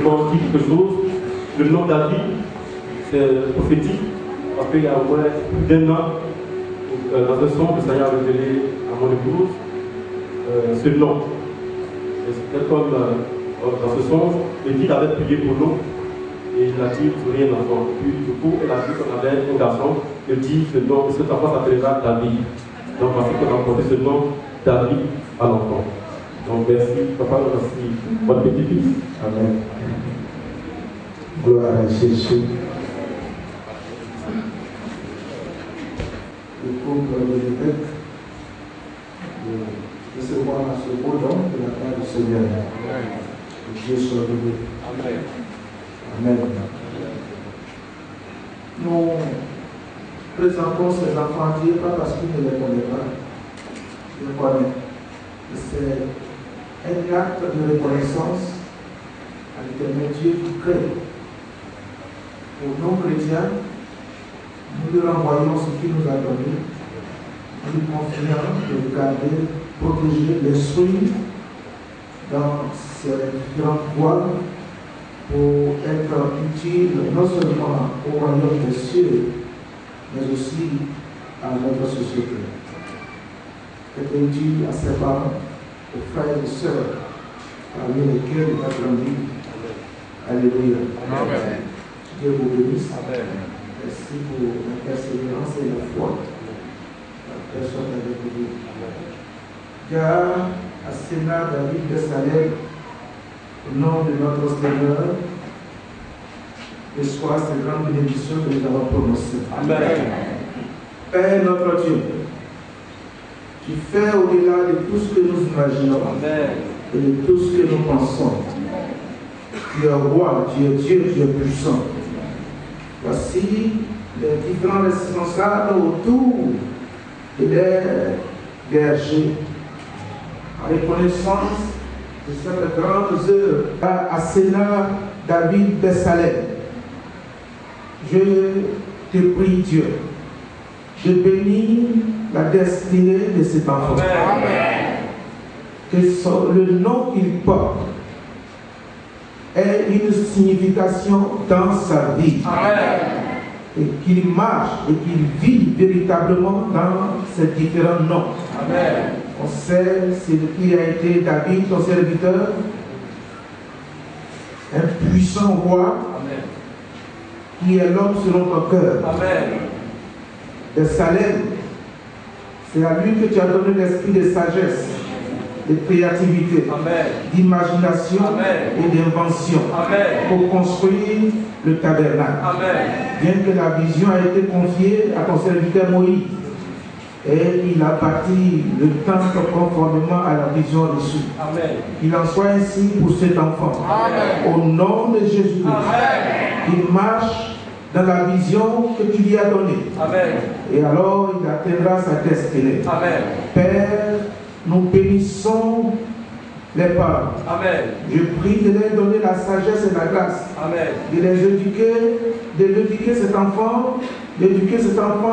corps dit quelque chose. Le nom David, c'est prophétique, parce qu'il y a au moins plus d'un an, dans un son, le Seigneur a révélé à mon épouse ce nom. C'était comme dans ce son, l'équipe avait prié pour nous, et il a dit, vous aurez un enfant. Puis du coup, elle a dit qu'on avait un garçon, elle dit, cet enfant s'appellera David. Donc, parce qu'on a porté ce nom, David, à l'enfant. Donc, merci, papa, merci, votre petit-fils. Amen. Gloire à Jésus. Le couple de l'évêque de recevoir ce beau don de la part du Seigneur. Que Dieu soit béni. Amen. Amen. Nous présentons ces enfants à Dieu pas parce qu'ils ne les connaissent pas. Ils les connaissent. C'est un acte de reconnaissance à l'éternel Dieu qui crée. Pour nos chrétiens, nous lui renvoyons ce qu'il nous a donné. Nous lui confions de garder, protéger l'esprit dans ces différentes voies pour être utile non seulement au royaume des cieux, mais aussi à notre société. Être utile à ses parents, aux frères et sœurs, parmi lesquels il a grandi. Alléluia. Amen. Dieu vous bénisse. Amen. Merci pour la persévérance et la foi. La personne avec vous. Car à Sénat David de Salem, au nom de notre Seigneur, reçoit ces grandes bénédictions que nous avons prononcées. Amen. Père notre Dieu, tu fais au-delà de tout ce que nous imaginons. Amen. Et de tout ce que nous pensons. Tu es roi, tu es Dieu, tu es puissant. Voici les différents responsables autour de leurs bergers. En reconnaissance de cette grande œuvre à Sénat David Bessalem, je te prie Dieu de bénir la destinée de cet enfant. Amen. Que le nom qu'il porte ait une signification dans sa vie. Amen. Et qu'il marche et qu'il vit véritablement dans ces différents noms. Amen. On sait ce qui a été David, ton serviteur, un puissant roi. Amen. Qui est l'homme selon ton cœur. Amen. De Salem, c'est à lui que tu as donné l'esprit de sagesse, de créativité, d'imagination et d'invention pour construire le tabernacle. Amen. Bien que la vision a été confiée à ton serviteur Moïse, et il a bâti le temple conformément à la vision reçue. Qu'il en soit ainsi pour cet enfant. Amen. Au nom de Jésus-Christ, qu'il marche dans la vision que tu lui as donnée. Amen. Et alors il atteindra sa destinée. Amen. Père, nous bénissons les parents. Amen. Je prie de leur donner la sagesse et la grâce. Amen. De les éduquer, d'éduquer cet enfant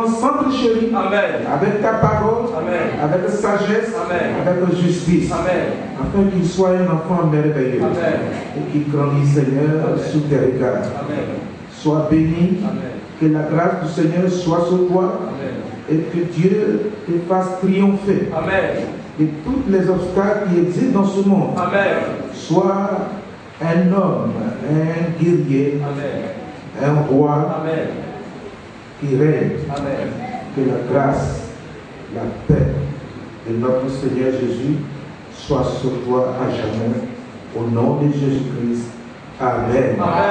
sans tricherie. Amen. Avec ta parole. Amen. Avec sagesse. Amen. Avec justice. Amen. Afin qu'il soit un enfant merveilleux. Amen. Et qu'il grandisse, Seigneur, sous tes regards. Amen. Sois béni. Amen. Que la grâce du Seigneur soit sur toi. Amen. Et que Dieu te fasse triompher. Amen. De tous les obstacles qui existent dans ce monde. Amen. Sois un homme, un guerrier, amen, un roi, amen, qui règne. Amen. Que la grâce, la paix de notre Seigneur Jésus soit sur toi à jamais. Au nom de Jésus-Christ. Amen. Amen.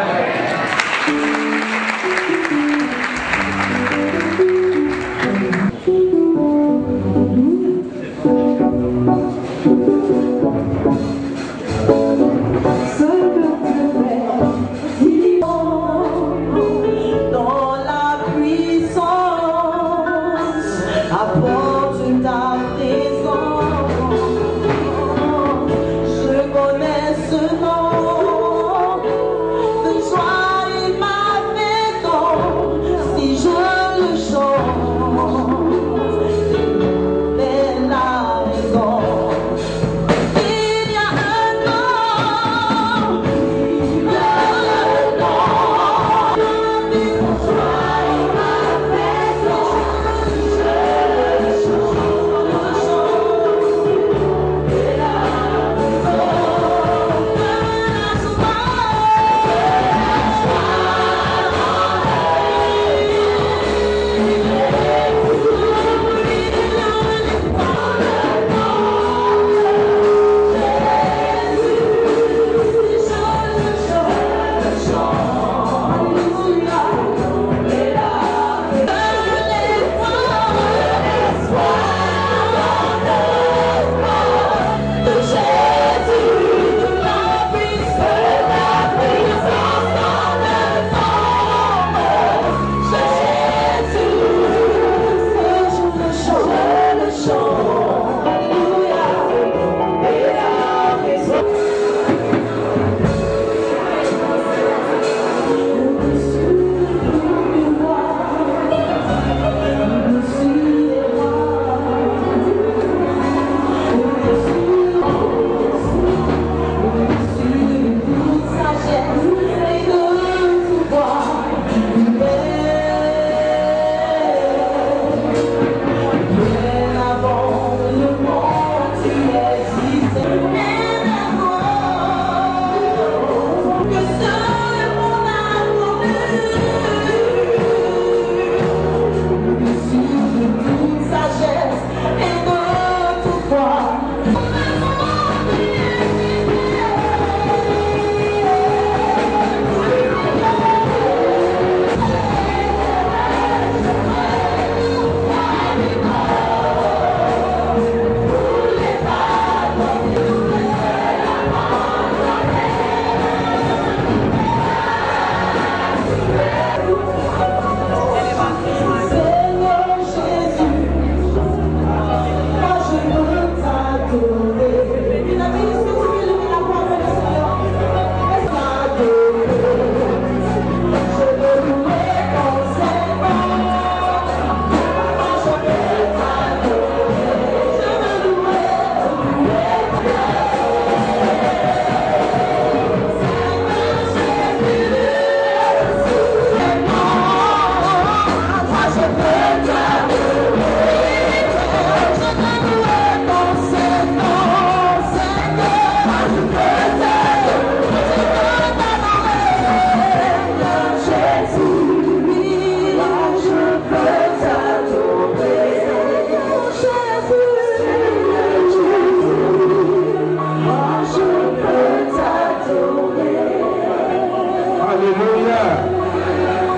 Je connais ce nom de joie.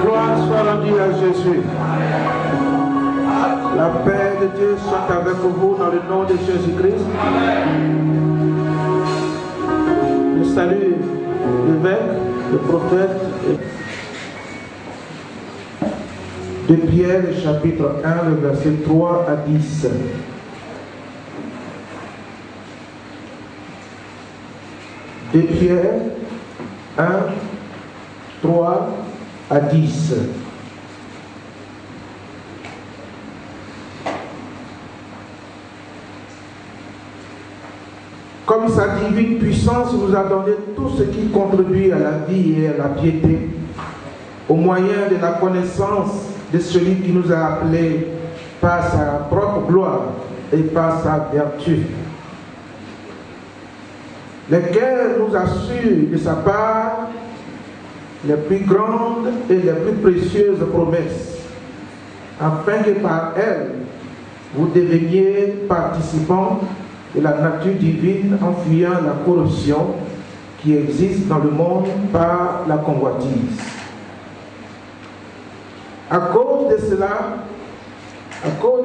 Gloire soit rendue à Jésus. La paix de Dieu soit avec vous dans le nom de Jésus-Christ. Je salue l'évêque, le prophète de Pierre, chapitre 1, le verset 3 à 10. De Pierre 1, 3 à 10. Comme sa divine puissance nous a donné tout ce qui contribue à la vie et à la piété, au moyen de la connaissance de celui qui nous a appelés par sa propre gloire et par sa vertu, lesquels nous assurent de sa part les plus grandes et les plus précieuses promesses, afin que par elles vous deveniez participants de la nature divine en fuyant la corruption qui existe dans le monde par la convoitise. À cause de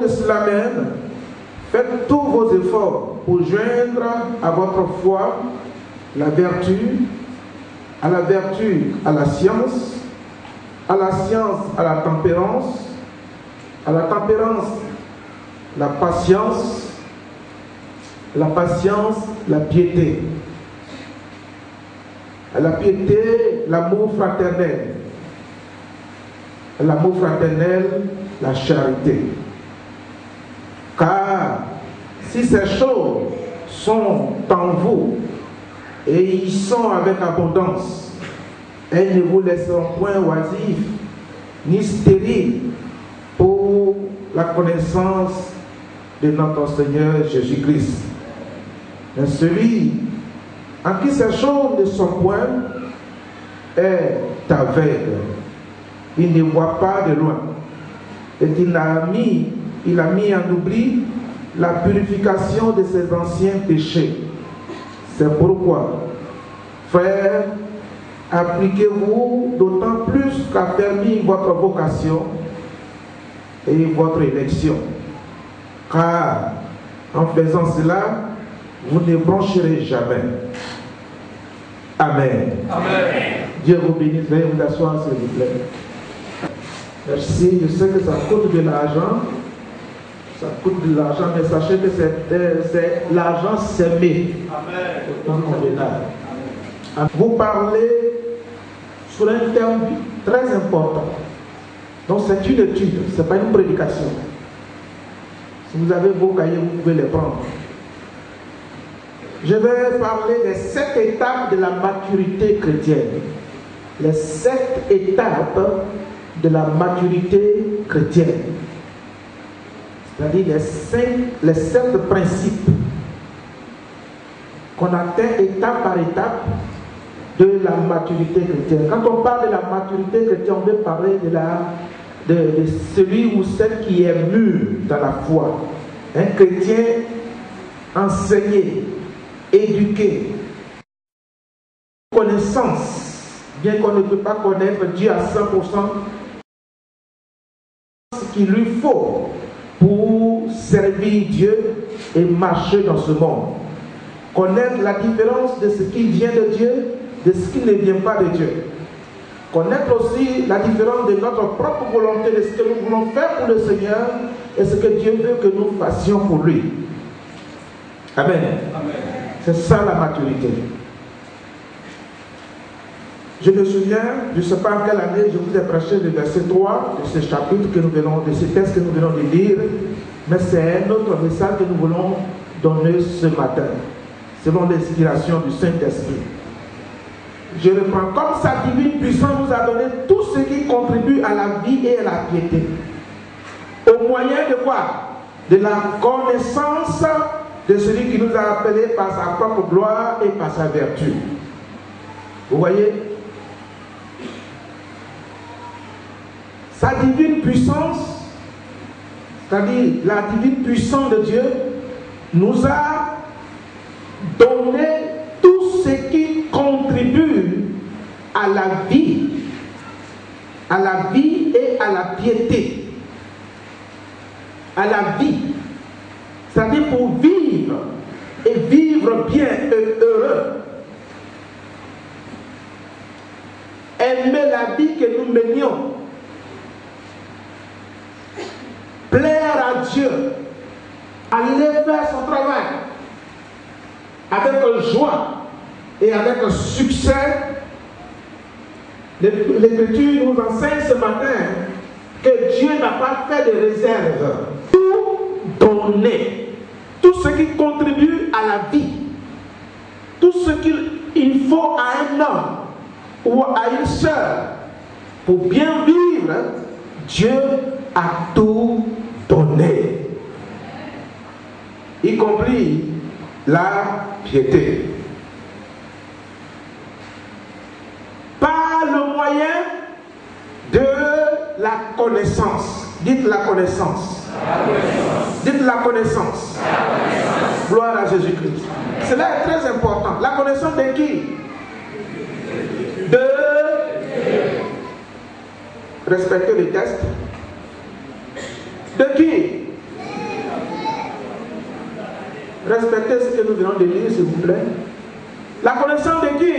cela même, faites tous vos efforts pour joindre à votre foi la vertu, à la vertu à la science à la tempérance, à la tempérance la patience, la piété, à la piété l'amour fraternel, à l'amour fraternel la charité. Car si ces choses sont en vous et y sont avec abondance, elles ne vous laisseront point oisifs ni stériles pour la connaissance de notre Seigneur Jésus-Christ. Mais celui en qui ces choses ne sont point est aveugle. Il ne voit pas de loin. Et il a mis en oubli la purification de ses anciens péchés. C'est pourquoi, frères, appliquez-vous d'autant plus qu'affermir votre vocation et votre élection. Car en faisant cela, vous ne broncherez jamais. Amen. Amen. Dieu vous bénisse. Veuillez vous asseoir, s'il vous plaît. Merci. Je sais que ça coûte de l'argent. Ça coûte de l'argent, mais sachez que c'est l'argent semé. Amen. Vous parlez sur un terme très important. Donc c'est une étude, ce n'est pas une prédication. Si vous avez vos cahiers, vous pouvez les prendre. Je vais parler des 7 étapes de la maturité chrétienne. Les 7 étapes de la maturité chrétienne. C'est-à-dire les 7 principes qu'on atteint étape par étape de la maturité chrétienne. Quand on parle de la maturité chrétienne, on veut parler de celui ou celle qui est mûr dans la foi. Un chrétien enseigné, éduqué, connaissance, bien qu'on ne peut pas connaître Dieu à 100%, ce qu'il lui faut pour servir Dieu et marcher dans ce monde. Connaître la différence de ce qui vient de Dieu, de ce qui ne vient pas de Dieu. Connaître aussi la différence de notre propre volonté, de ce que nous voulons faire pour le Seigneur et ce que Dieu veut que nous fassions pour lui. Amen. Amen. C'est ça la maturité. Je me souviens, je ne sais pas en quelle année je vous ai prêché le verset 3 de ce chapitre que nous venons, de ce texte que nous venons de lire, mais c'est un autre message que nous voulons donner ce matin, selon l'inspiration du Saint-Esprit. Je reprends. Comme sa divine puissance nous a donné tout ce qui contribue à la vie et à la piété. Au moyen de quoi? De la connaissance de celui qui nous a appelés par sa propre gloire et par sa vertu. Vous voyez? Sa divine puissance, c'est-à-dire la divine puissance de Dieu, nous a donné tout ce qui contribue à la vie à la vie et à la piété. À la vie, c'est-à-dire pour vivre et vivre bien et heureux. Aimer la vie que nous menions. Plaire à Dieu. Aller faire son travail avec joie et avec succès. L'Écriture nous enseigne ce matin que Dieu n'a pas fait de réserve. Tout donner, tout ce qui contribue à la vie, tout ce qu'il faut à un homme ou à une sœur pour bien vivre, Dieu a tout donné, y compris la piété. Par le moyen de la connaissance. Dites la connaissance. Dites la connaissance. Gloire à Jésus-Christ. Cela est très important. La connaissance de qui? De respecter les tests. De qui? Respectez ce que nous venons de lire, s'il vous plaît. La connaissance de qui?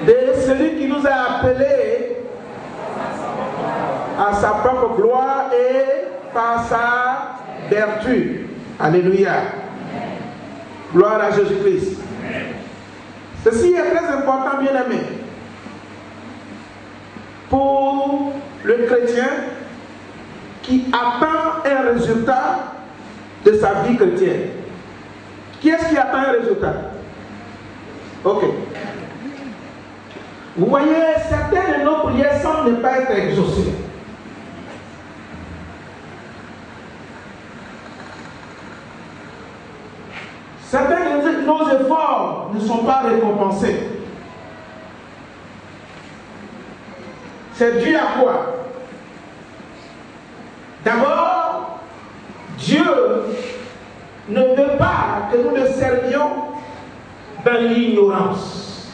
De celui qui nous a appelés à sa propre gloire et par sa vertu. Alléluia. Gloire à Jésus-Christ. Ceci est très important, bien-aimé, pour le chrétien qui attend un résultat de sa vie chrétienne. Qui est-ce qui attend un résultat? Ok. Vous voyez, certaines de nos prières semblent ne pas être exaucées. Certains de nos efforts ne sont pas récompensés. C'est dû à quoi? D'abord, Dieu ne veut pas que nous le servions dans l'ignorance.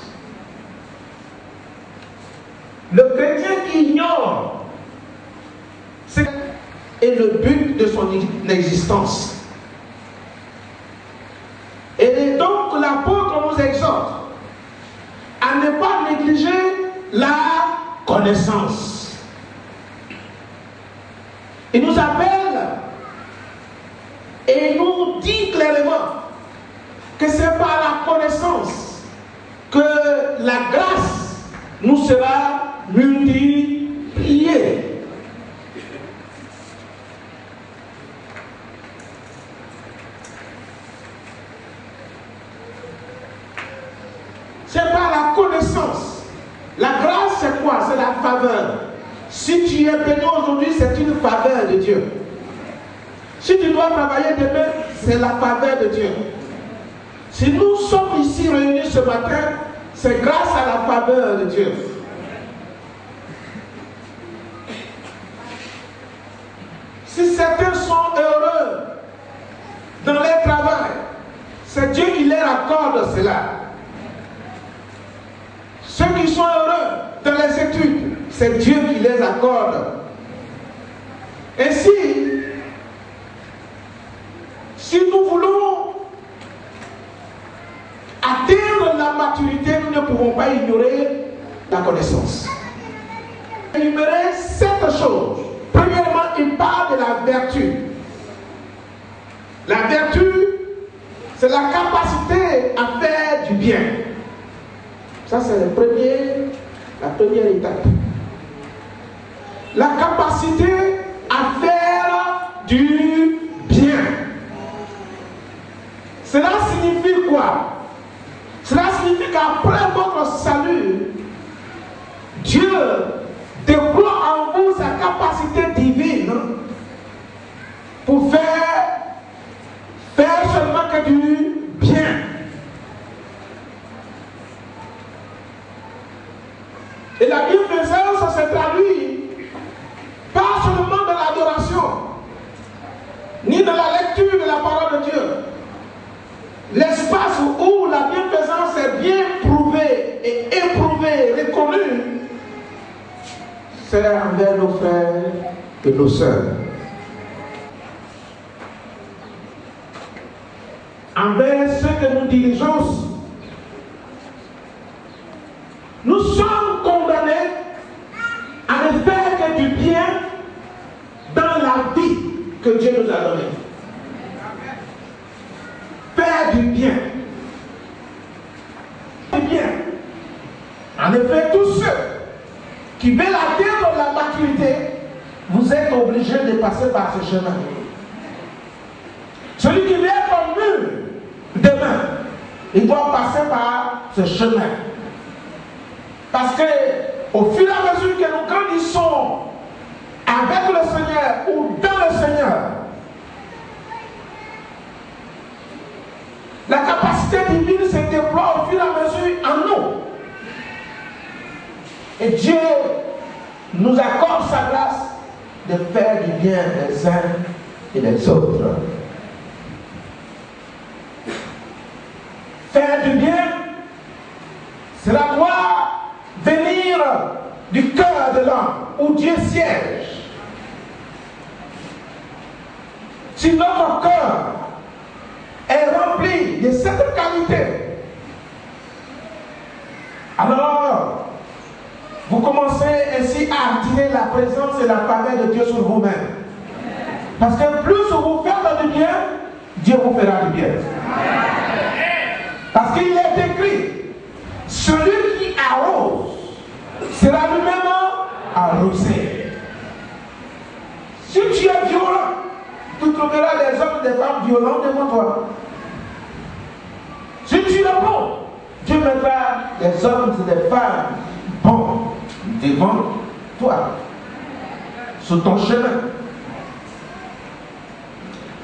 Le chrétien qui ignore, c'est le but de son existence. Et donc l'apôtre nous exhorte à ne pas négliger la connaissance. Il nous appelle et nous dit clairement que c'est par la connaissance que la grâce nous sera multipliée. C'est par la connaissance. La grâce, c'est quoi? C'est la faveur. Si tu es béni aujourd'hui, c'est une faveur de Dieu. Si tu dois travailler demain, c'est la faveur de Dieu. Si nous sommes ici réunis ce matin, c'est grâce à la faveur de Dieu. Si certains sont heureux dans leur travail, c'est Dieu qui leur accorde cela. Ceux qui sont heureux dans les études, c'est Dieu qui les accorde. Ainsi, si nous voulons atteindre la maturité, nous ne pouvons pas ignorer la connaissance. Énumérer 7 choses. Premièrement, il parle de la vertu. La vertu, c'est la capacité à faire du bien. Ça, c'est la première étape. La capacité à faire du bien. Cela signifie quoi? Cela signifie qu'après votre salut, Dieu déploie en vous sa capacité divine pour faire seulement que du bien. Et la bienfaisance se traduit pas seulement dans l'adoration, ni dans la lecture de la parole de Dieu. L'espace où la bienfaisance est bien prouvée et éprouvée, reconnue, c'est envers nos frères et nos sœurs. Envers ceux que nous dirigeons, nous sommes condamnés à ne faire que du bien dans la vie que Dieu nous a donnée. Faire du bien. Du bien. En effet, tous ceux qui veulent atteindre la maturité, vous êtes obligés de passer par ce chemin. Celui qui veut être mûr demain, il doit passer par ce chemin. Parce que au fur et à mesure que nous grandissons avec le Seigneur ou dans le Seigneur, la capacité divine se déploie au fur et à mesure en nous. Et Dieu nous accorde sa grâce de faire du bien des uns et des autres. Faire du bien, cela doit venir du cœur de l'homme où Dieu siège. Si notre cœur est rempli de cette qualité, alors vous commencez ainsi à attirer la présence et la faveur de Dieu sur vous-même. Parce que plus vous faites du bien, Dieu vous fera du bien. Parce qu'il est écrit, celui qui arrose sera lui-même arrosé. Si tu es violent, tu trouveras des hommes et des femmes violents devant toi. Si tu es bon, Dieu mettra des hommes et des femmes bons devant toi, sur ton chemin.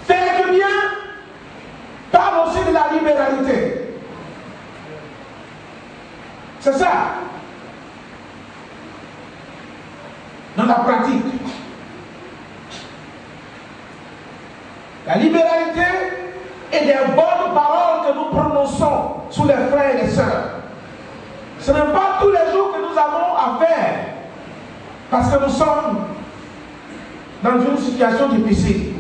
Faire du bien parle aussi de la libéralité. C'est ça. Dans la pratique. La libéralité est des bonnes paroles que nous prononçons sur les frères et les sœurs. Ce n'est pas tous les jours que nous avons à faire. Parce que nous sommes dans une situation difficile.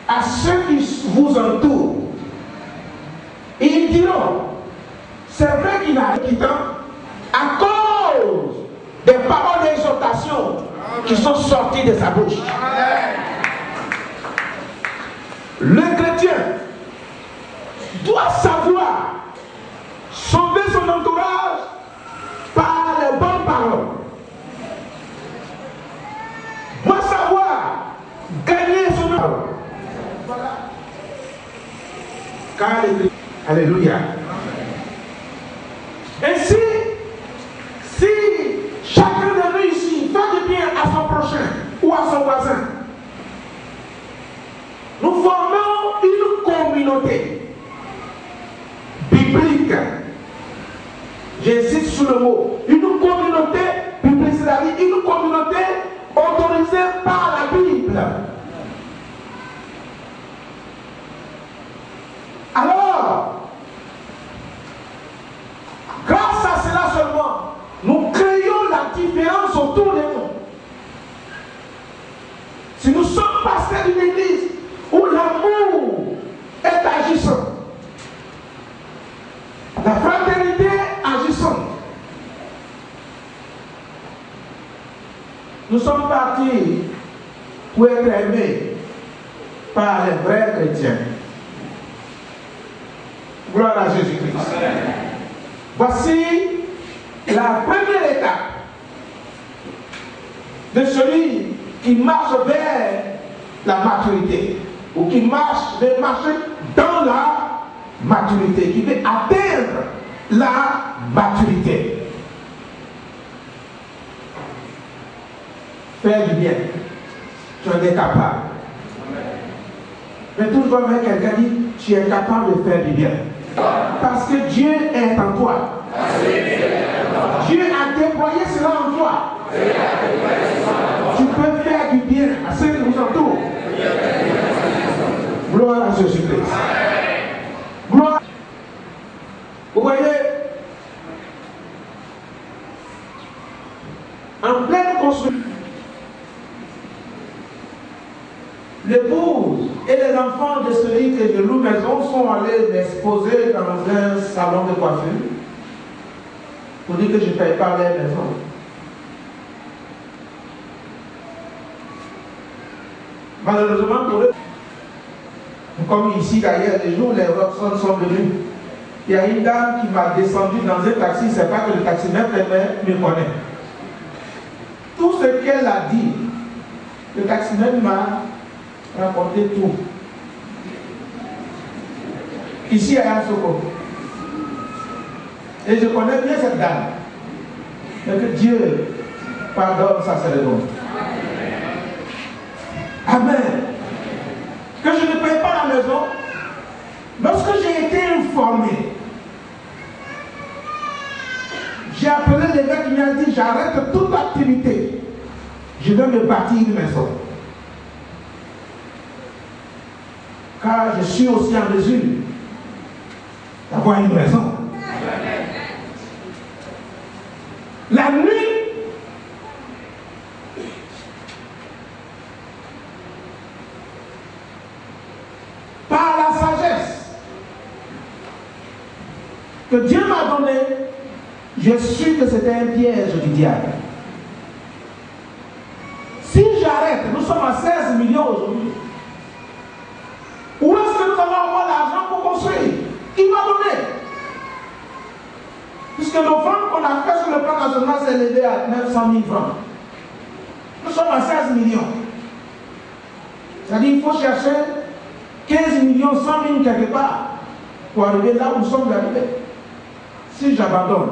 À ceux qui vous entourent, ils diront, c'est vrai qu'il a quitté à cause des paroles d'exhortation qui sont sorties de sa bouche. Le chrétien doit savoir sauver son entourage par les bonnes paroles. Doit savoir gagner son entourage. Voilà. Car alléluia. Ainsi, si chacun de nous ici fait du bien à son prochain ou à son voisin, nous formons une communauté biblique. J'insiste sur le mot. Une communauté biblique, c'est-à-dire une communauté autorisée par la Bible. Alors, grâce à cela seulement, nous créons la différence autour de nous. Si nous sommes pasteurs d'une église où l'amour est agissant, la fraternité agissante, nous sommes partis pour être aimés par les vrais chrétiens. Gloire à Jésus-Christ. Voici la première étape de celui qui marche vers la maturité, ou qui veut marcher dans la maturité, qui veut atteindre la maturité. Faire du bien. Tu en es capable. Mais tout le monde, quelqu'un dit, tu es capable de faire du bien. Parce que Dieu est en toi. Dieu a déployé cela en toi. Tu peux faire du bien à ceux qui vous entourent. Gloire à Jésus-Christ. Gloire. Vous voyez, en pleine construction. L'épouse et les enfants de celui que je loue maison sont allés m'exposer dans un salon de coiffure pour dire que je ne paye pas leur maison. Malheureusement pour eux, comme ici d'ailleurs, les jours où les Robson sont venus, il y a une dame qui m'a descendu dans un taxi, c'est pas que le taximètre me connaît. Tout ce qu'elle a dit, le taximètre m'a raconté tout. Ici à Yamoussoukro. Et je connais bien cette dame. Mais que Dieu pardonne sa cérémonie. Amen. Que je ne paye pas la maison. Lorsque j'ai été informé, j'ai appelé l'évêque qui m'a dit j'arrête toute activité. Je vais me bâtir une maison. Car je suis aussi en mesure d'avoir une maison. La nuit, par la sagesse que Dieu m'a donnée, je suis que c'était un piège du diable. Si j'arrête, nous sommes à 16 millions aujourd'hui. Où est-ce que nous allons avoir l'argent pour construire? Qui m'a donné? Puisque le ventes qu'on a fait sur le plan national s'est élevé à 900 000 francs. Nous sommes à 16 millions. C'est-à-dire qu'il faut chercher 15 millions, 100 000 quelque part pour arriver là où nous sommes arrivés. Si j'abandonne,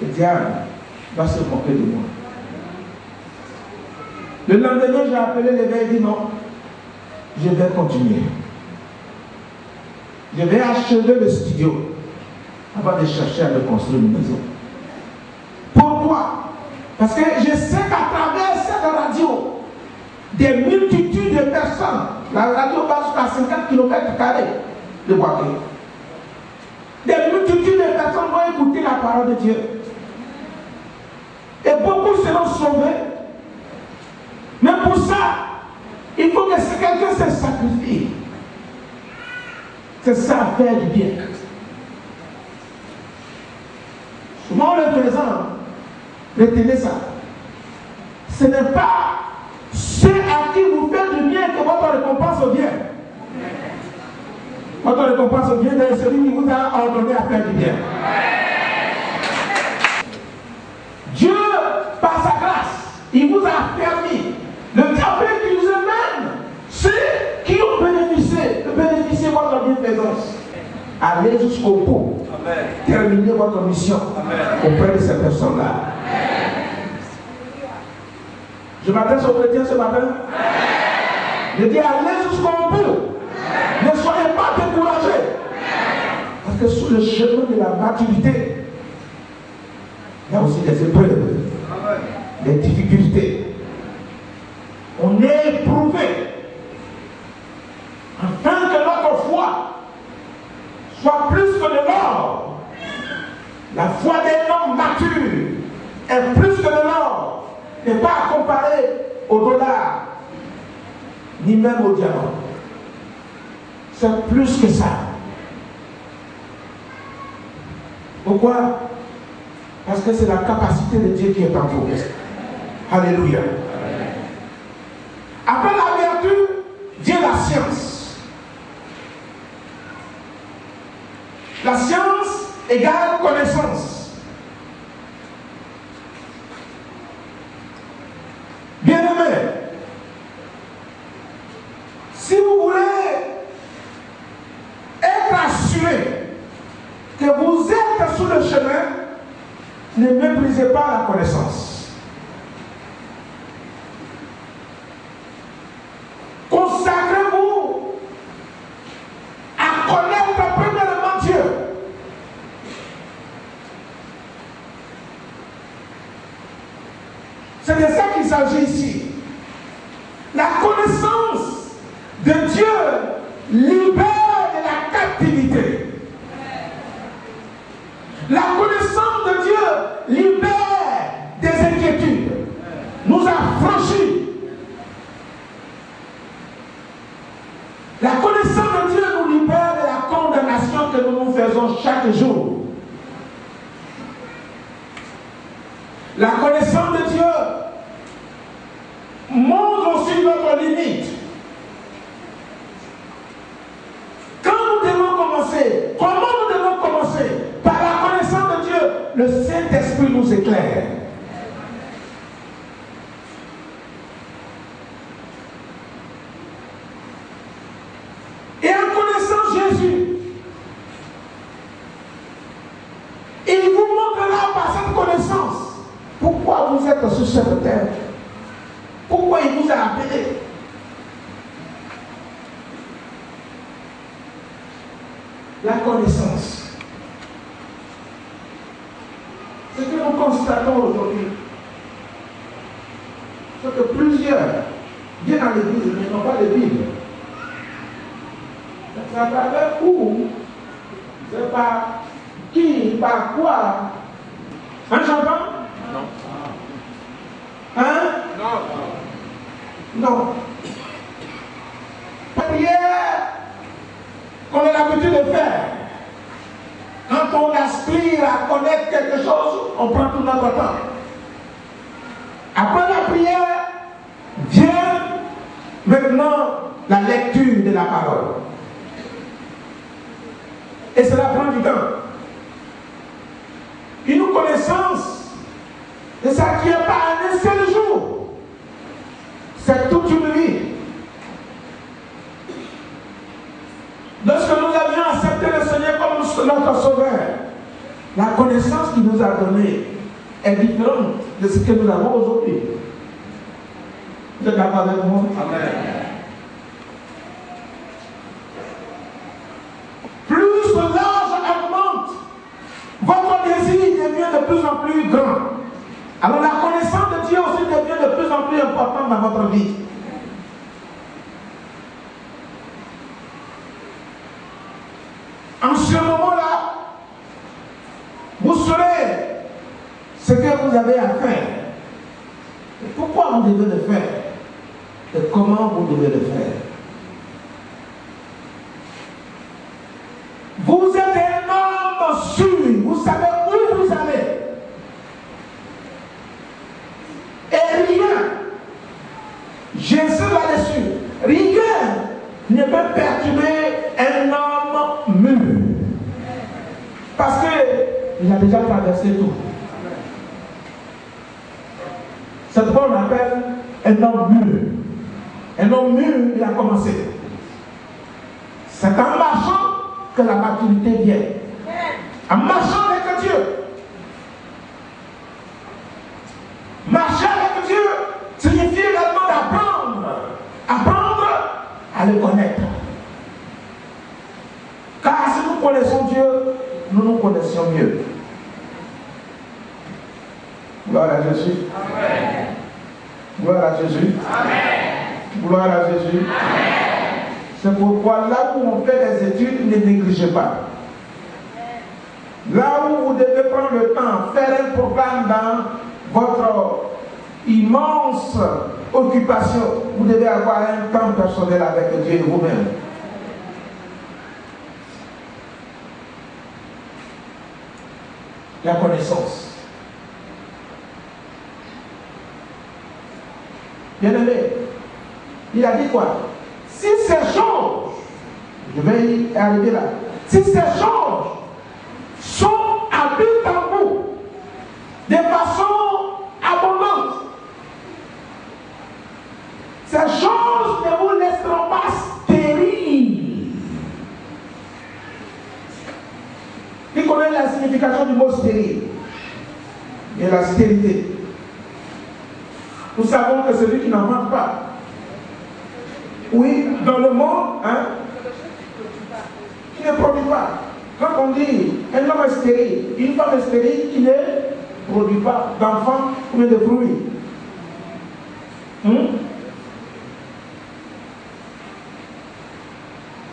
le diable va se moquer de moi. Le lendemain, j'ai appelé l'évêque et dit non, je vais continuer. Je vais achever le studio avant de chercher à me construire une maison. Pourquoi? Parce que je sais qu'à travers cette radio, des multitudes de personnes, la radio va jusqu'à 50 km² de Boaké. Des multitudes de personnes vont écouter la parole de Dieu. Et beaucoup seront sauvés. Mais pour ça, il faut que quelqu'un se sacrifie. C'est ça, faire du bien. Souvent, le faisant, retenez ça. Ce n'est pas ceux à qui vous faites du bien que votre récompense vient. Votre récompense vient de celui qui vous a ordonné à faire du bien. Dieu, par sa grâce, il vous a permis. Le diable utilise même ceux qui ont bénéficié de votre bienfaisance. Allez jusqu'au bout. Amen. Terminez votre mission. Amen. Auprès de ces personnes-là. Je m'adresse aux chrétiens ce matin. Amen. Je dis allez jusqu'au bout. Ne soyez pas découragés. Parce que sur le chemin de la maturité, il y a aussi des épreuves, des difficultés. On est éprouvé afin que notre foi soit plus que de l'or. La foi d'un homme mature est plus que de l'or, n'est pas à comparer au dollar, ni même au diamant. C'est plus que ça. Pourquoi? Parce que c'est la capacité de Dieu qui est en vous. Alléluia. Après la vertu, vient la science. La science égale connaissance. Bien-aimé, si vous voulez être assuré que vous êtes sur le chemin, ne méprisez pas la connaissance. Consacrez-vous à connaître premièrement Dieu. C'est de ça qu'il s'agit ici. La connaissance de Dieu libère de la captivité. La connaissance de Dieu libère des inquiétudes, nous affranchit. La connaissance de Dieu nous libère de la condamnation que nous nous faisons chaque jour. La connaissance de Dieu montre aussi notre limite. Quand nous devons commencer, comment nous devons commencer? Par la connaissance de Dieu, le Saint-Esprit nous éclaire. Et en connaissant Jésus, il vous montrera par cette connaissance pourquoi vous êtes sur cette terre. Pourquoi il vous a appelé. La connaissance. Ce que nous constatons aujourd'hui, c'est que plusieurs viennent à l'église mais n'ont pas de Bible. C'est à travers où, c'est par qui, par quoi. Hein, j'entends? Non. Hein? Non. Non. La prière qu'on a l'habitude de faire, quand on aspire à connaître quelque chose, on prend tout notre temps. Après la prière, vient maintenant la lecture de la parole. Et cela prend du temps. Une connaissance ne s'acquiert pas en un seul jour. C'est toute une vie. Lorsque nous avions accepté le Seigneur comme notre Sauveur, la connaissance qu'il nous a donnée est différente de ce que nous avons aujourd'hui. Vous êtes d'accord avec moi? Amen. Plus l'âge augmente, votre désir devient de plus en plus grand. Alors la connaissance de Dieu aussi devient de plus en plus importante dans votre vie. En ce moment-là, vous saurez ce que vous avez à faire. Et pourquoi vous devez le faire. Et comment vous devez le faire. Vous êtes un homme sûr. Vous savez où vous allez. Et rien, j'insiste là-dessus, rien ne peut perturber un homme mûr. Parce qu'il a déjà traversé tout. C'est pourquoi on appelle un homme mûr. Un homme mûr, il a commencé. C'est en marchant que la maturité vient. En marchant avec Dieu. Marcher avec Dieu signifie également d'apprendre. Apprendre à le connaître. Car si nous connaissons Dieu, nous nous connaissons mieux. Gloire à Jésus. Amen. Gloire à Jésus. Amen. Gloire à Jésus. Amen. C'est pourquoi là où on fait des études, ne négligez pas. Là où vous devez prendre le temps, faire un programme dans votre immense occupation, vous devez avoir un temps personnel avec Dieu et vous-même. La connaissance. Bien-aimé, il a dit quoi? Si ces choses, je vais y arriver là, si ces choses sont habitent en vous de façon abondante, ces choses ne vous laisseront pas stériles. Qui connaît la signification du mot stérile et la stérilité? Nous savons que celui qui n'en manque pas. Oui, dans le monde, hein, qui ne produit pas. Quand on dit un homme est stérile, une femme est stérile qui ne produit pas d'enfants ou de fruits.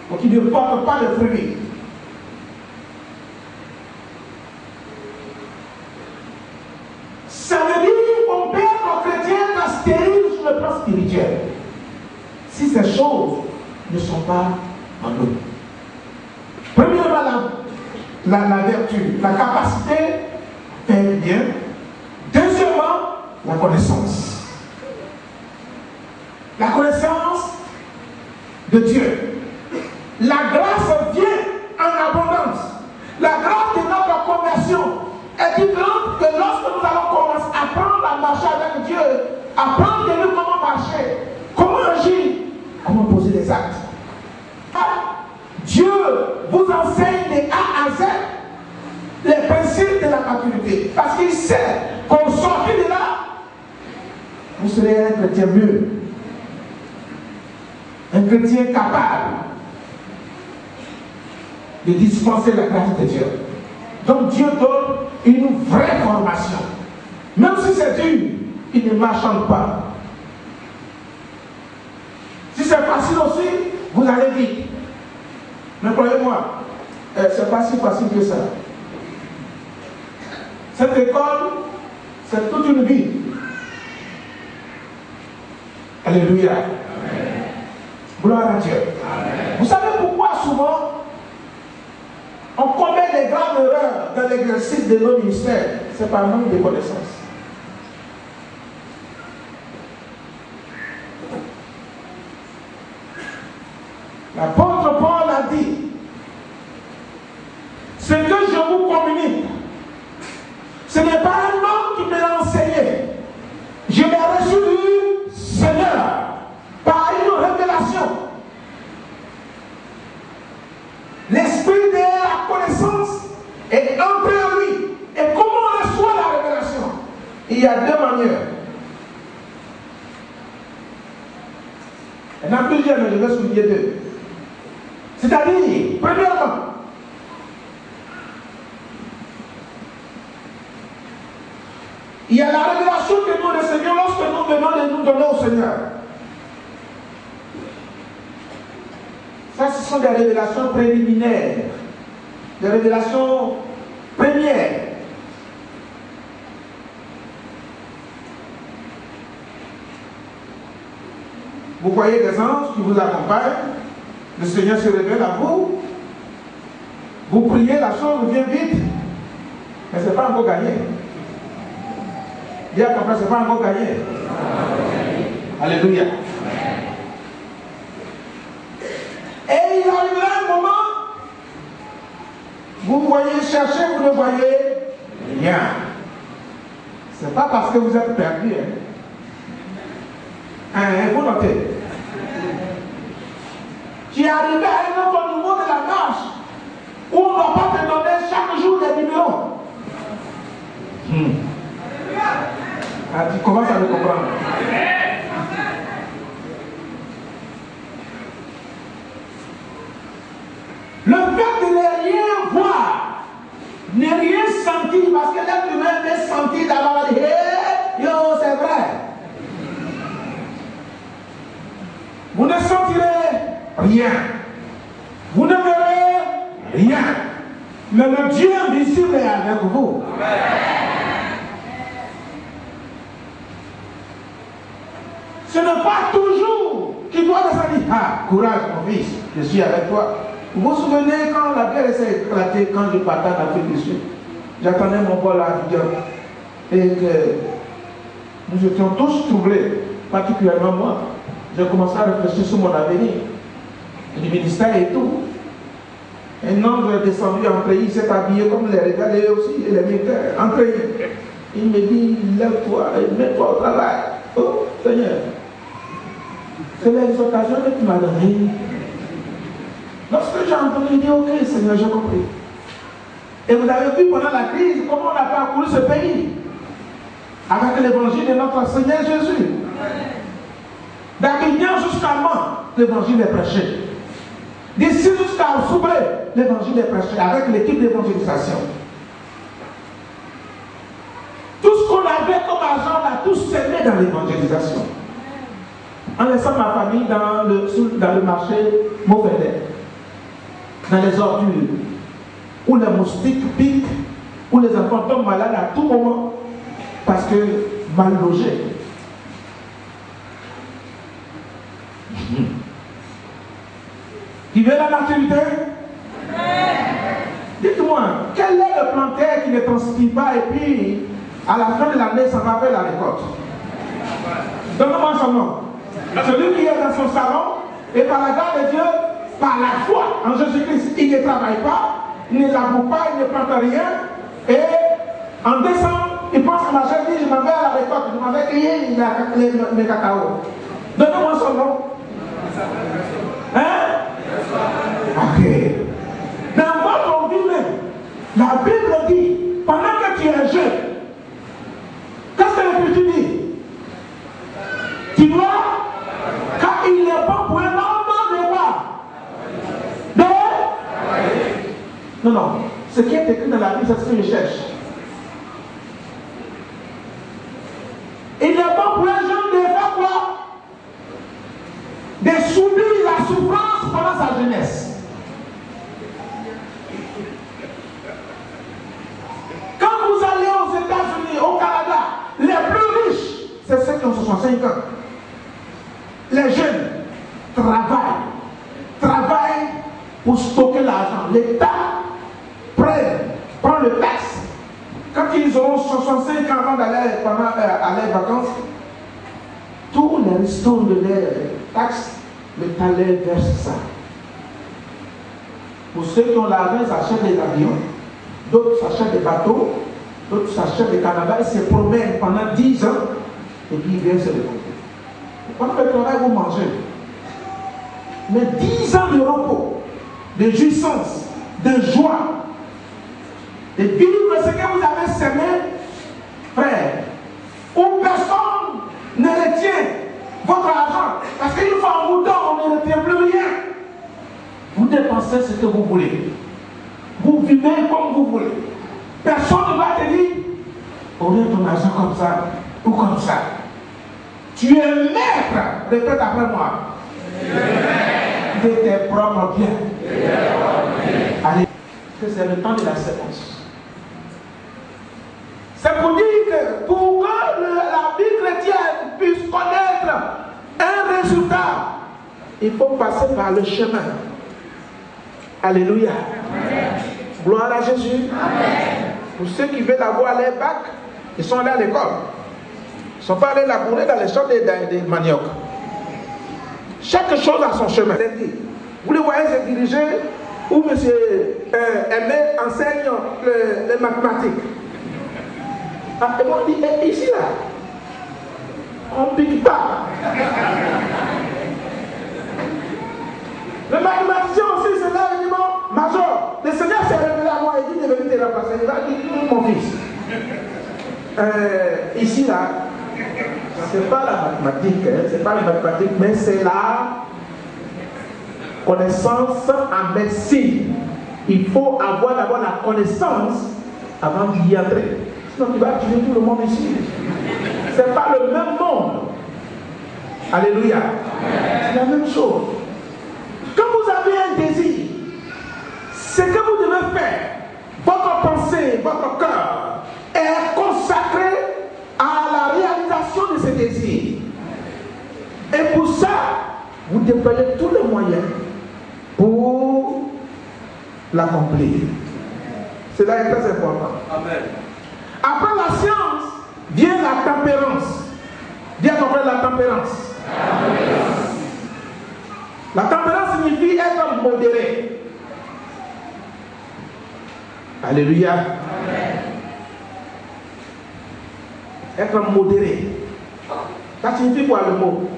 Donc il ne porte pas de fruits. sur le plan spirituel, si ces choses ne sont pas en nous. Premièrement, la vertu, la capacité à faire bien. Deuxièmement, la connaissance. La connaissance de Dieu. La grâce vient en abondance. La grâce de notre conversion est différente que lorsque nous allons commencer à apprendre à marcher avec Dieu, apprendre de nous comment marcher, comment agir, comment poser les actes. Dieu vous enseigne de A à Z les principes de la maturité. Parce qu'il sait qu'au sortir de là, vous serez un chrétien mûr. Un chrétien capable de dispenser la grâce de Dieu. Donc Dieu donne une vraie formation. Même si c'est dur, il ne marchande pas. Si c'est facile aussi, vous allez vite. Mais croyez-moi, c'est pas si facile que ça. Cette école, c'est toute une vie. Alléluia. Amen. Gloire à Dieu. Amen. Vous savez pourquoi souvent on commet des graves erreurs dans l'exercice de nos ministères? C'est par manque de connaissances. L'apôtre Paul a dit, ce que je vous communique, ce n'est pas un homme qui me l'a enseigné. Je l'ai reçu du Seigneur par une révélation. L'esprit de la connaissance est entré en lui. Et comment on reçoit la révélation? Il y a deux manières. Il y en a plusieurs, mais je vais souligner deux. C'est-à-dire, premièrement, il y a la révélation que nous recevons lorsque nous venons de nous donner au Seigneur. Ça, ce sont des révélations préliminaires, des révélations premières. Vous voyez des anges qui vous accompagnent, le Seigneur se révèle à vous, vous priez, la chose vient vite, mais ce n'est pas encore gagné. Dis à ton frère, ce n'est pas encore gagné. Alléluia. Et il arrivera un moment, vous voyez chercher, vous ne voyez rien. Ce n'est pas parce que vous êtes perdu. Vous notez. Tu es arrivé à un autre niveau de la marche où on ne va pas te donner chaque jour des numéros. Ah, tu commences à le comprendre. Le fait de ne rien voir, ne rien sentir, parce que l'être humain est senti d'abord, hey, yo, c'est vrai. Vous ne sentirez rien. Vous ne verrez rien. Mais le Dieu invisible est avec vous. Ce n'est pas toujours qu'il doit descendre. Ah, courage mon fils, je suis avec toi. Vous vous souvenez quand la guerre s'est éclatée, quand je partais en Afrique du Sud, j'attendais mon vol à Abidjan et que nous étions tous troublés, particulièrement moi. J'ai commencé à réfléchir sur mon avenir, du ministère et tout. Un ange est descendu en pays, il s'est habillé comme les régalés aussi, et les militaires, entré. Il me dit, lève-toi et mets-toi au travail. Oh Seigneur, c'est l'exhortation que tu m'as donnée. Lorsque j'ai entendu, il dit, ok Seigneur, j'ai compris. Et vous avez vu pendant la crise comment on a parcouru ce pays avec l'évangile de notre Seigneur Jésus. D'Abidjan jusqu'à Mans, l'évangile est prêché. D'ici jusqu'à Soubré, l'évangile est prêché avec l'équipe d'évangélisation. Tout ce qu'on avait comme argent, on a tous semé dans l'évangélisation. En laissant ma famille dans le marché Mauvais, dans les ordures, où les moustiques piquent, où les enfants tombent malades à tout moment, parce que mal logés. Tu es la maturité? Dites-moi, quel est le planteur qui ne transpire pas et puis à la fin de l'année, ça va faire la récolte? Donnez-moi son nom. Celui qui est dans son salon et par la grâce de Dieu, par la foi en Jésus-Christ, il ne travaille pas, il ne laboure pas, il ne plante rien. Et en décembre, il pense que ma chère dit, je m'en vais à la récolte, je m'en vais cueillir mes cacao. Donnez-moi son nom. Hein? Ok. Dans votre vie même, la Bible dit, pendant que tu es jeune, qu'est-ce que l'Écriture dit? Tu dois, car il n'est pas pour un homme de quoi? Non, non. Ce qui est écrit dans la Bible, c'est ce que je cherche. Il n'est pas pour un jeune de faire quoi? De subir la souffrance pendant sa jeunesse. Quand vous allez aux États-Unis, au Canada, les plus riches, c'est ceux qui ont 65 ans. Les jeunes travaillent pour stocker l'argent. L'État prend le taxe. Quand ils auront 65 ans avant d'aller à leurs vacances, tous les restants de leurs taxes, l'État leur verse ça. Pour ceux qui ont l'argent, ils achètent des avions, d'autres s'achètent des bateaux, d'autres s'achètent des cannabis, ils se promènent pendant 10 ans et puis ils viennent se reposer. Pendant le travail, vous mangez. Mais 10 ans de repos, de jouissance, de joie, de vivre ce que vous avez semé, frère, où personne ne retient votre argent. Parce qu'une fois en mouton, on ne retient plus rien. Vous dépensez ce que vous voulez. Vous vivez comme vous voulez. Personne ne va te dire, oriente ton argent comme ça ou comme ça. Tu es maître, répète après moi, de tes propres biens. Allez, que c'est le temps de la séquence. C'est pour dire que pour que la vie chrétienne puisse connaître un résultat, il faut passer par le chemin. Alléluia. Amen. Gloire à Jésus. Amen. Pour ceux qui veulent avoir les bacs, ils sont allés à l'école. Ils ne sont pas allés labourer dans les champs des manioc. Chaque chose a son chemin. Vous les voyez se diriger où M. Aimé enseigne les mathématiques. Ah, et moi, on dit, ici là, on ne pique pas. Le mathématicien aussi, c'est là, il dit, bon, Major, le Seigneur s'est révélé à moi et dit de venir te remplacer. Il va dire, mon fils. Ici là, c'est pas la mathématique, c'est pas la mathématique, mais c'est la connaissance en médecine. Il faut avoir d'abord la connaissance avant d'y entrer. Sinon, tu vas tuer tout le monde ici. C'est pas le même monde. Alléluia. C'est la même chose. Quand vous avez un désir, ce que vous devez faire, votre pensée, votre cœur, est consacré à la réalisation de ce désir. Et pour ça, vous déployez tous les moyens pour l'accomplir. Cela est très important. Amen. Après la science, vient la tempérance. Dis à ton frère la tempérance. La tempérance signifie être modéré. Alléluia. Amen. Être modéré. Ça signifie quoi le mot?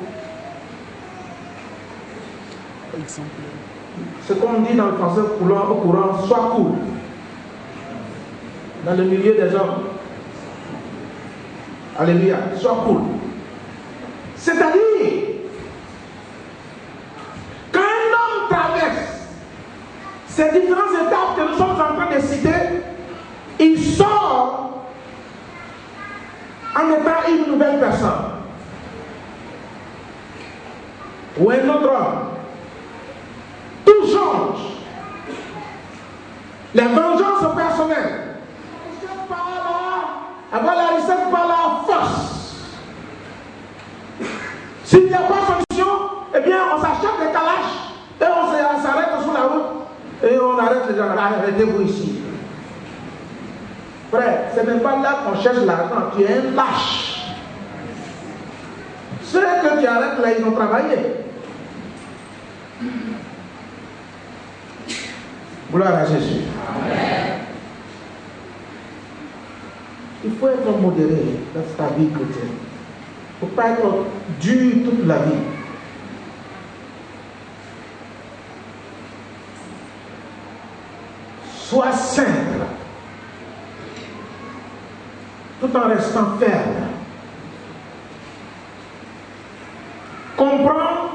Ce qu'on dit dans le français au courant, sois cool. Dans le milieu des hommes. Alléluia, sois cool. C'est-à-dire, quand un homme traverse ces différentes étapes que nous sommes en train de citer, il sort en étant une nouvelle personne. Ou un autre homme. Tout change. Les vengeances personnelles. Avoir la richesse par la force. S'il n'y a pas de solution, eh bien on s'achète des calaches et on s'arrête arrêtez-vous ici. Frère, ce n'est pas là qu'on cherche l'argent, tu es un lâche. Ceux que tu arrêtes là, ils ont travaillé. Gloire à Jésus. Amen. Il faut être modéré dans ta vie chrétienne. Il ne faut pas être dur toute la vie. Sois simple, tout en restant ferme. Comprends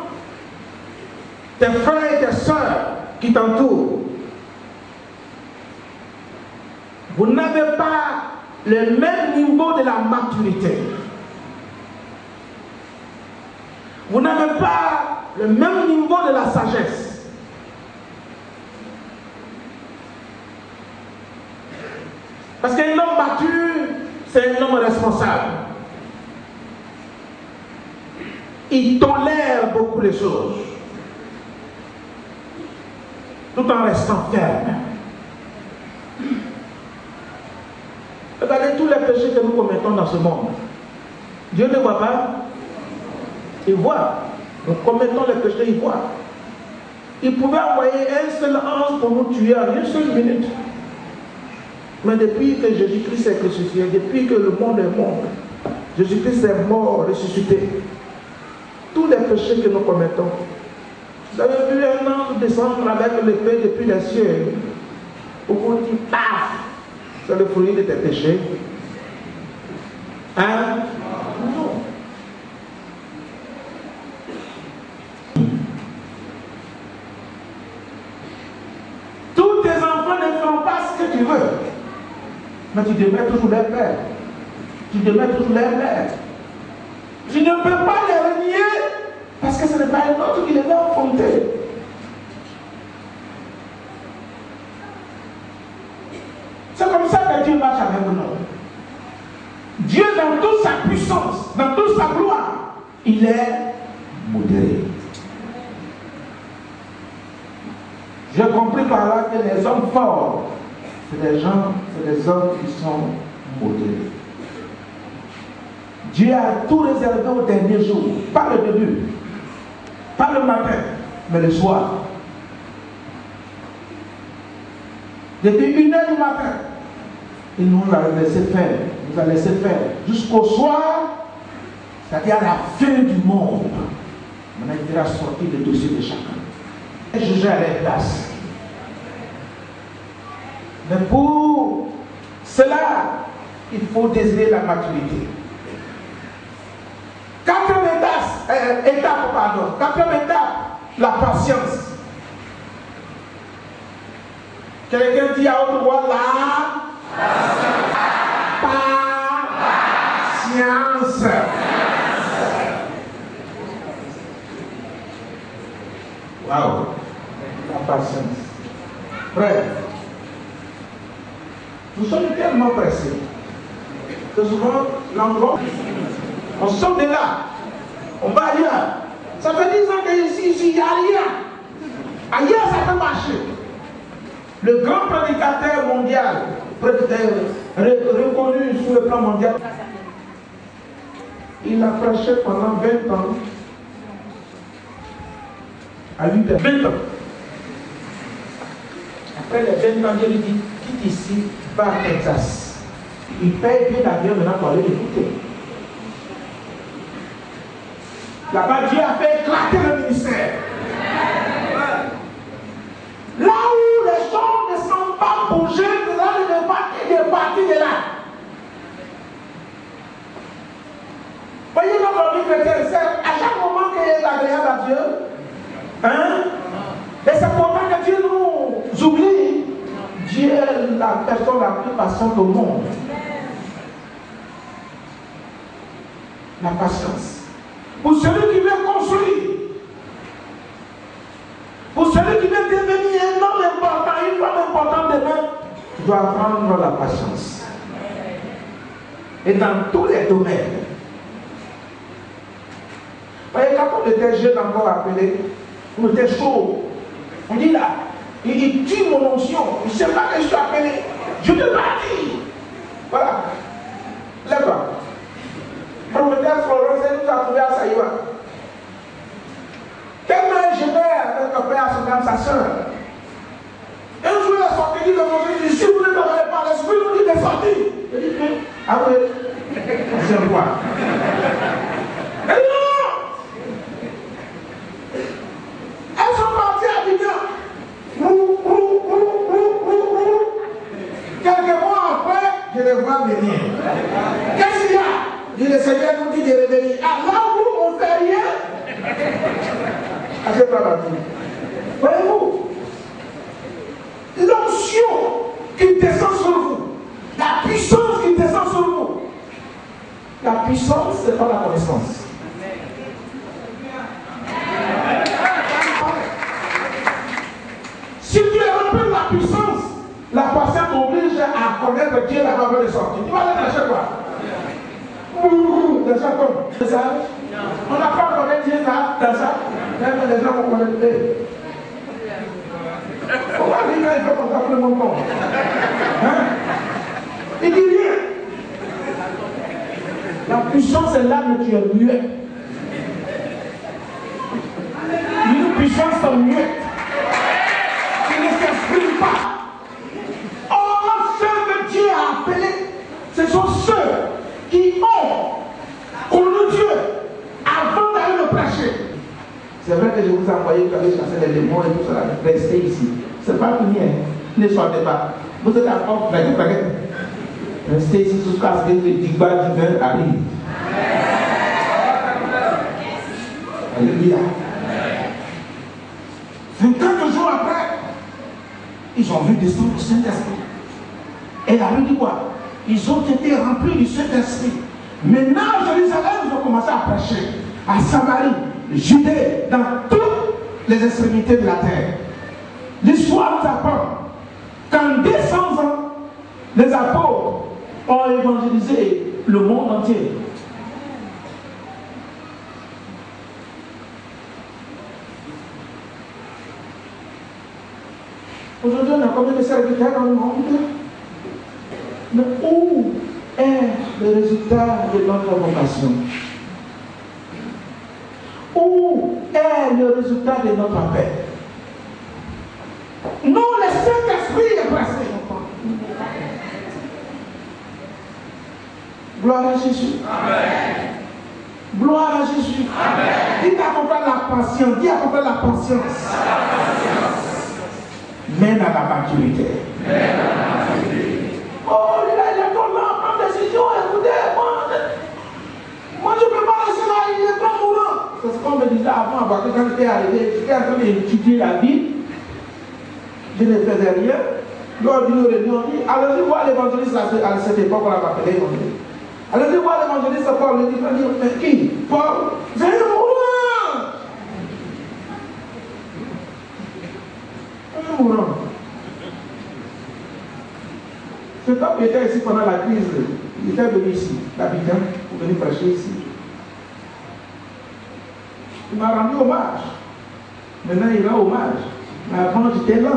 tes frères et tes sœurs qui t'entourent. Vous n'avez pas le même niveau de la maturité. Vous n'avez pas le même niveau de la sagesse. Parce qu'un homme mature, c'est un homme responsable. Il tolère beaucoup de choses, tout en restant ferme. Regardez tous les péchés que nous commettons dans ce monde. Dieu ne voit pas. Il voit. Nous commettons les péchés, il voit. Il pouvait envoyer un seul ange pour nous tuer en une seule minute. Mais depuis que Jésus-Christ est crucifié, depuis que le monde est mort, Jésus-Christ est mort, ressuscité. Tous les péchés que nous commettons. Vous avez vu un ange descendre avec l'épée depuis les cieux. Pour vous dire, paf! C'est le fruit de tes péchés. Hein? Non. Tous tes enfants ne feront pas ce que tu veux. Mais tu demeures toujours leur père. Tu demeures toujours leur mère. Tu ne peux pas les renier parce que ce n'est pas un autre qui les a enfantés. C'est comme ça que Dieu marche avec nous. Dieu, dans toute sa puissance, dans toute sa gloire, il est modéré. J'ai compris par là que les hommes forts, c'est des gens, c'est des hommes qui sont modérés. Dieu a tout réservé au dernier jour, pas le début, pas le matin, mais le soir. Depuis 1h du matin, il nous a laissé faire, jusqu'au soir, c'est-à-dire à la fin du monde. Maintenant, il fera sortir le dossier de chacun et juger à leur place. Mais pour cela, il faut désirer la maturité. Quatrième étape, la patience. Quelqu'un dit à haute voix, la patience. Waouh, la patience. Frère, nous sommes tellement pressés que souvent l'endroit, on sort de là, on va ailleurs. Ça fait 10 ans qu'ici, il n'y a rien. Ailleurs, ça peut marcher. Le grand prédicateur mondial, reconnu sur le plan mondial, il a prêché pendant 20 ans. À lui de 20 ans. Après les 20 ans, Dieu lui dit, quitte ici, va à Texas. Il paye bien l'avion maintenant pour aller l'écouter. Là-bas, Dieu a fait éclater le ministère. Là où les gens ne sont pas bougés, là il est parti de là. Voyez notre vie chrétienne, c'est à chaque moment qu'il est agréable à Dieu. Hein? Et c'est pourtant que Dieu nous oublie. Dieu est la personne la plus patiente au monde. La patience. Pour celui qui veut construire, pour celui qui veut devenir un homme important, une femme importante demain, tu dois apprendre la patience. Et dans tous les domaines. Voyez, quand on était jeune encore appelé, on était chaud. On dit là, Il tue mon onction. Il ne sait pas que je suis appelé. Je te bâtis. Voilà. Lève-toi. Prophétesse Florence, elle nous a trouvé à Saïwa. Tellement je vais avec un père à son âme, sa soeur. Et un jour, il est sorti de l'évangile, il dit, si vous ne travaillez pas, l'esprit nous dit de sortir. Je dis, mais, ah oui, c'est quoi? Elle dit, non! Elles sont parties à Abidjan. Quelques mois après, je les vois venir. Qu'est-ce qu'il y a? Dit le Seigneur nous dit de revenir. Ah, là où on ne fait rien. Ah, c'est pas la vie. Voyez-vous, l'onction qui descend sur vous, la puissance qui descend sur vous, la puissance, c'est pas la connaissance. Si tu es rempli de la puissance, la patience t'oblige à connaître Dieu avant de sortir. Tu vas aller chercher quoi? Des gens comme ça. On n'a pas connaître Dieu dans ça. Même les gens vont connaître Dieu. Pourquoi il faut qu'on s'appelle mon corps? Il dit rien. La puissance est là, mais tu es muet. Une puissance muette. Qui ne s'exprime pas. Or, ceux que Dieu a appelés, ce sont ceux qui ont connu Dieu avant d'aller le prêcher. C'est vrai que je vous ai envoyé, vous avez chassé les démons et tout ça, restez ici. C'est pas fini, hein. Ne sortez pas. Vous êtes encore prêts. Restez ici jusqu'à ce que le digba divin arrive. Alléluia. 24 jours après, ils ont vu descendre le Saint-Esprit. Et la Bible dit quoi? Ils ont été remplis du Saint-Esprit. Maintenant, à Jérusalem, ils ont commencé à prêcher. À Samarie, Judée, dans toutes les extrémités de la terre. L'histoire nous apprend qu'en 200 ans, les apôtres ont évangélisé le monde entier. Aujourd'hui, on a combien de serviteurs dans le monde? Mais où est le résultat de notre vocation? Où est le résultat de notre appel? Non, le Saint-Esprit est placé. Gloire à Jésus. Amen. Gloire à Jésus. Amen. Dis à ton frère la patience. Dis à ton frère la patience. Mène à la maturité. Oh, il est encore là, prendre des décisions. Écoutez, moi je ne peux pas rester là, il est pas mourant. C'est ce qu'on me disait avant, parce que quand j'étais arrivé, j'étais en train d'étudier la Bible. Je ne faisais rien. Lors d'une réunion, on dit, allez-y voir l'évangéliste à cette époque, on l'a appelé évangéliste. Allez-y voir l'évangéliste Paul. Il dit, mais qui? Paul. J'ai un mourant. Un mourant. Cet homme était ici pendant la crise. Il était venu ici, d'Abidjan, pour venir prêcher ici. Il m'a rendu hommage. Maintenant, il rend hommage. Mais avant, j'étais là.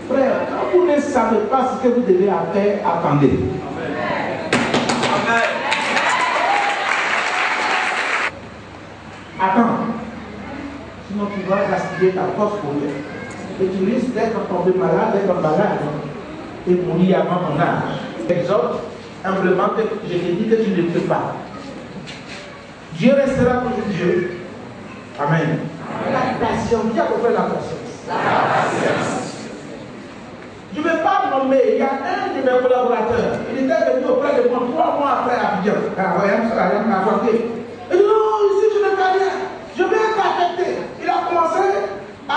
Frère, quand vous ne savez pas ce que vous devez faire, attendez. Amen. Attends. Sinon, tu vas gaspiller ta force pour rien. Et tu risques d'être tombé malade, et mourir avant ton âge. Exhorte, humblement, je te dis que tu ne peux pas. Dieu restera toujours Dieu. Amen. La patience, qui a compris la patience? La patience. Je ne vais pas nommer, il y a un de mes collaborateurs, il était venu auprès de moi 3 mois après Abidjan. Il dit non, ici je ne fais rien, je vais être affecté. Il a commencé à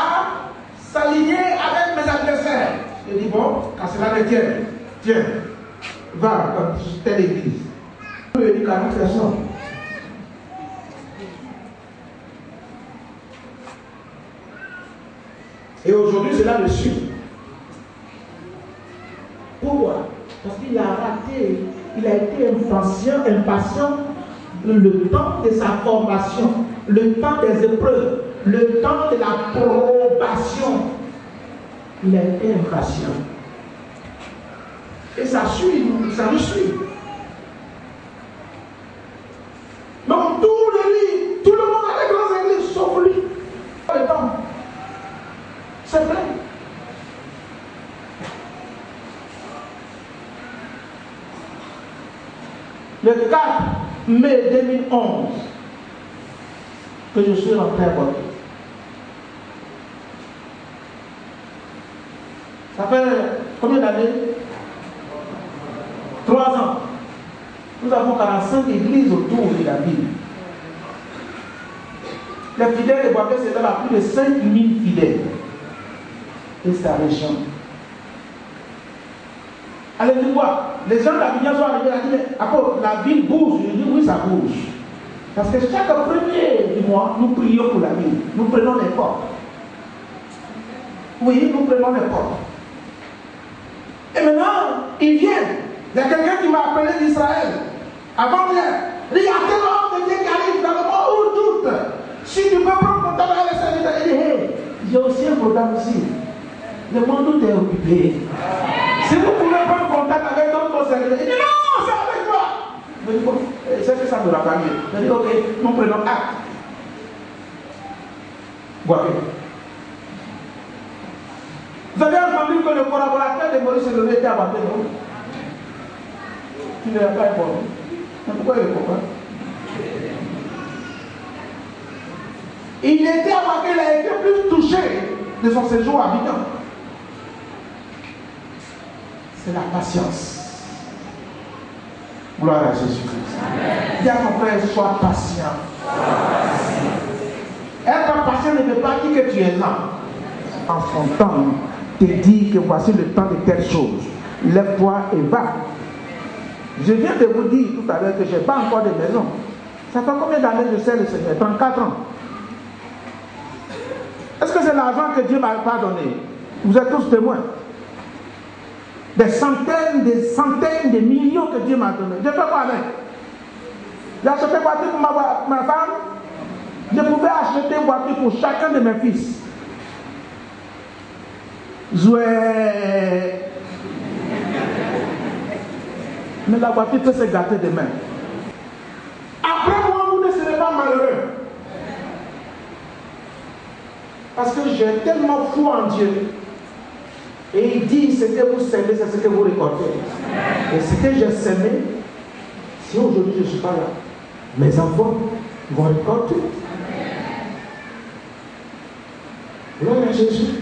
s'aligner avec mes adversaires. Il dit bon, quand cela ne tienne, tiens, va dans telle église. Il dit 40 personnes. Et aujourd'hui, cela le suit. Pourquoi? Parce qu'il a raté, il a été impatient le temps de sa formation, le temps des épreuves, le temps de la probation. Il est impatient. Et ça suit, ça le suit. Donc tout le lit, tout le monde a les grandes églises, sauf lui. Pas le temps. C'est vrai. Le 4 mai 2011, que je suis rentré à Bordeaux. Ça fait combien d'années? 3 ans. Nous avons 45 églises autour de la ville. Les fidèles de Boaké, c'était là plus de 5000 fidèles. Et c'est la région. Allez, tu vois, les gens de la ville sont arrivés à dire, la ville bouge. Je dis, oui, ça bouge. Parce que chaque premier du mois, nous prions pour la ville. Nous prenons les portes. Oui, nous prenons les portes. Et maintenant, ils viennent. Il y a quelqu'un qui m'a appelé d'Israël. Avant-hier, il y a tel homme de Dieu qui arrive dans le monde où doute. Si tu peux prendre contact avec les serviteurs, il dit, hey, j'ai aussi un problème ici. Le monde où tu es occupé. Si vous pouvez prendre contact avec d'autres serviteurs, il dit, non, c'est avec toi. Je dis, bon, c'est que ça ne va pas mieux. Je dis, ok, nous prenons acte. Voilà. Vous avez entendu que le collaborateur de Maurice Levé était abattu, non? Tu ne l'as pas informé. Mais pourquoi il ne répond pas? Il était abattu, il a été plus touché de son séjour à Abidjan. C'est la patience. Gloire à Jésus-Christ. Dis à ton frère, sois patient. Être patient ne veut pas dire que tu es lent. En son temps, te dit que voici le temps de telle chose. Lève-toi et va. Je viens de vous dire tout à l'heure que je n'ai pas encore de maison. Ça fait combien d'années je sais le Seigneur? 34 ans. Est-ce que c'est l'argent que Dieu m'a pas donné? Vous êtes tous témoins. Des centaines de millions que Dieu m'a donné. Je fais quoi avec? J'ai acheté une voiture pour ma femme. Je pouvais acheter une voiture pour chacun de mes fils. Zoué. Mais la voiture peut se gâter demain. Après moi, vous ne serez pas malheureux. Parce que j'ai tellement foi en Dieu. Et il dit, ce que vous semez, c'est ce que vous récoltez. Et ce que j'ai semé, si aujourd'hui je ne suis pas là, mes enfants vont récolter. Gloire à Jésus.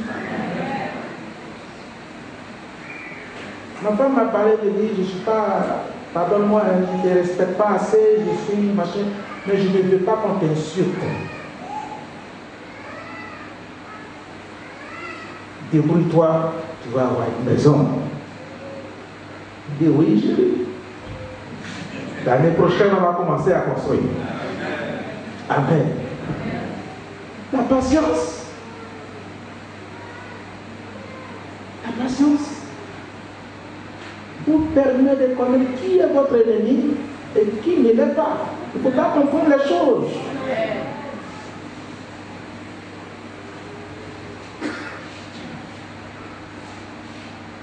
Ma femme m'a parlé de dire, je ne suis pas, pardonne-moi, je ne te respecte pas assez, je suis machin, mais je ne veux pas qu'on t'insulte. Débrouille-toi, tu vas avoir une maison. Il dit oui, chérie. L'année prochaine, on va commencer à construire. Amen. La patience. La patience vous permet de connaître qui est votre ennemi et qui ne l'est pas. Il ne faut pas confondre les choses.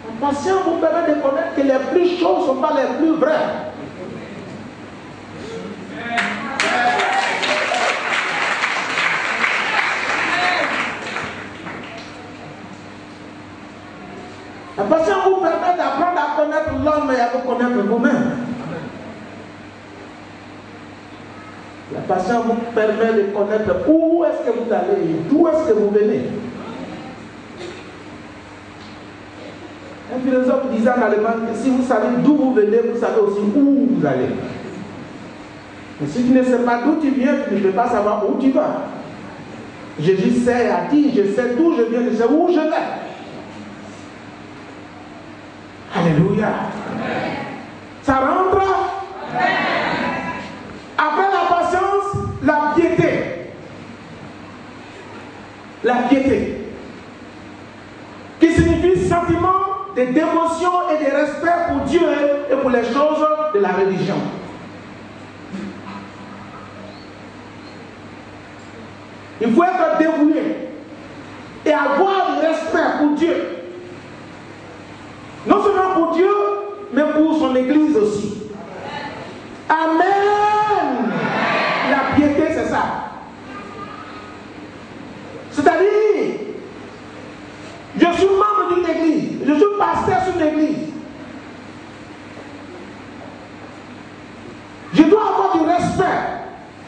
La patience vous permet de connaître que les plus choses ne sont pas les plus vraies. La patience vous permet d'apprendre à connaître l'homme et à vous connaître vous-même. La patience vous permet de connaître où est-ce que vous allez et d'où est-ce que vous venez. Un philosophe disait en allemand que si vous savez d'où vous venez, vous savez aussi où vous allez. Mais si tu ne sais pas d'où tu viens, tu ne peux pas savoir où tu vas. Jésus sait, a dit, je sais d'où je viens, je sais où je vais. Alléluia. Amen. Ça rentre. Amen. Après la patience, la piété. La piété. Qui signifie sentiment de dévotion et de respect pour Dieu et pour les choses de la religion. Il faut être dévoué et avoir du respect pour Dieu